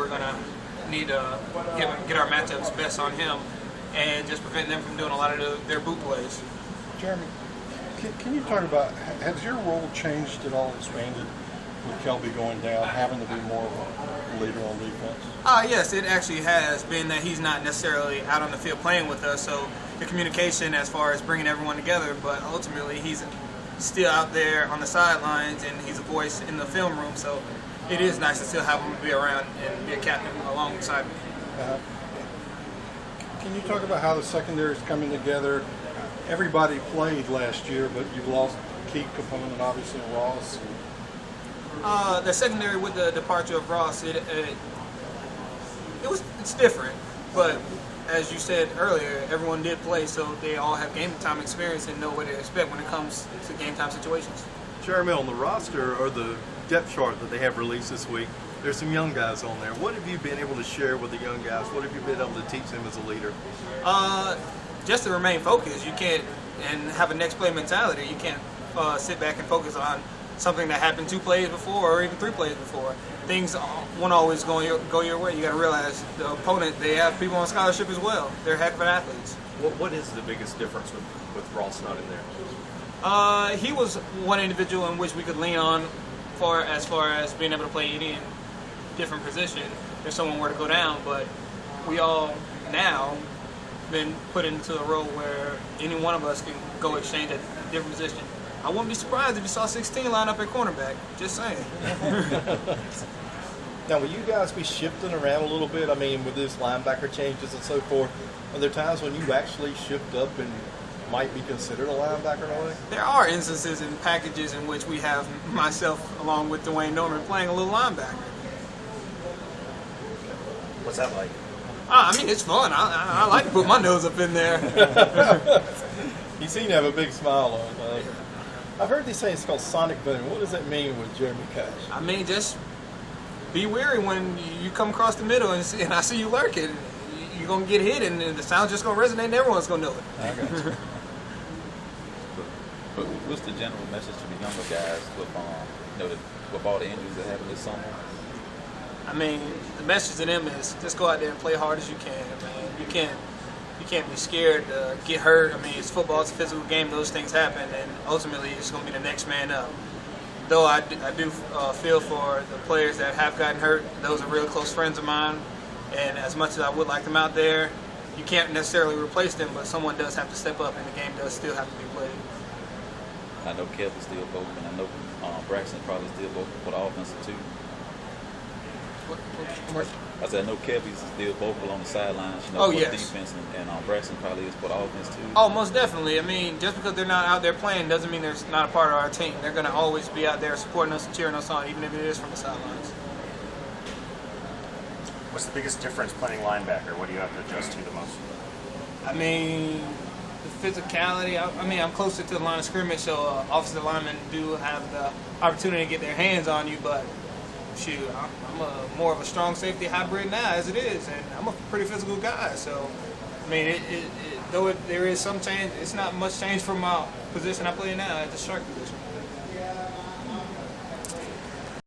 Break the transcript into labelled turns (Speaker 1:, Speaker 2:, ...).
Speaker 1: we're going to need to get our matchups best on him and just prevent them from doing a lot of their boot plays.
Speaker 2: Jeremy, can you talk about, has your role changed at all, expanded with Kelby going down, having to be more of a leader on defense?
Speaker 1: Yes, it actually has, being that he's not necessarily out on the field playing with us, so the communication as far as bringing everyone together, but ultimately he's still out there on the sidelines and he's a voice in the film room, so it is nice to still have him be around and be a captain alongside me.
Speaker 2: Can you talk about how the secondary is coming together? Everybody played last year, but you've lost a key component, obviously, in Ross.
Speaker 1: The secondary with the departure of Ross, it's different, but as you said earlier, everyone did play, so they all have game time experience and know what to expect when it comes to game time situations.
Speaker 3: Jeremy, on the roster or the depth chart that they have released this week, there's some young guys on there. What have you been able to share with the young guys? What have you been able to teach them as a leader?
Speaker 1: Just to remain focused. You can't, and have a next play mentality. You can't sit back and focus on something that happened 2 plays before or even 3 plays before. Things won't always go your way. You got to realize the opponent, they have people on scholarship as well. They're heck of athletes.
Speaker 4: What is the biggest difference with Ross not in there?
Speaker 1: He was one individual in which we could lean on as far as being able to play any different position if someone were to go down, but we all now been put into a role where any one of us can go exchange at a different position. I wouldn't be surprised if you saw 16 line up at cornerback. Just saying.
Speaker 5: Now, will you guys be shifting around a little bit? I mean, with this linebacker changes and so forth, are there times when you actually shift up and might be considered a linebacker in a way?
Speaker 1: There are instances and packages in which we have myself along with Dwayne Norman playing a little linebacker.
Speaker 4: What's that like?
Speaker 1: I mean, it's fun. I like to put my nose up in there.
Speaker 5: You seem to have a big smile on. I've heard these say it's called sonic boom. What does that mean with Jeremy Cash?
Speaker 1: I mean, just be wary when you come across the middle and I see you lurking. You're going to get hit and the sound's just going to resonate and everyone's going to know it.
Speaker 5: I got you.
Speaker 6: But what's the general message to the younger guys with all the injuries that happened this summer?
Speaker 1: I mean, the message to them is just go out there and play hard as you can. Man, you can't be scared to get hurt. I mean, it's football, it's a physical game. Those things happen, and ultimately, it's going to be the next man up. Though I do feel for the players that have gotten hurt. Those are real close friends of mine, and as much as I would like them out there, you can't necessarily replace them, but someone does have to step up, and the game does still have to be played.
Speaker 6: I know Kevin's still vocal, and I know Braxton probably still vocal for the offensive too. I said I know Kevin's still vocal on the sidelines, for the defense, and Braxton probably is for the offense too.
Speaker 1: Oh, most definitely. I mean, just because they're not out there playing doesn't mean they're not a part of our team. They're going to always be out there supporting us and cheering us on, even if it is from the sidelines.
Speaker 4: What's the biggest difference playing linebacker? What do you have to adjust to the most?
Speaker 1: I mean, the physicality. I mean, I'm closer to the line of scrimmage, so offensive linemen do have the opportunity to get their hands on you, but shoot, I'm more of a strong safety hybrid now as it is, and I'm a pretty physical guy. So, I mean, though there is some change, it's not much change from my position I play now at the shark position.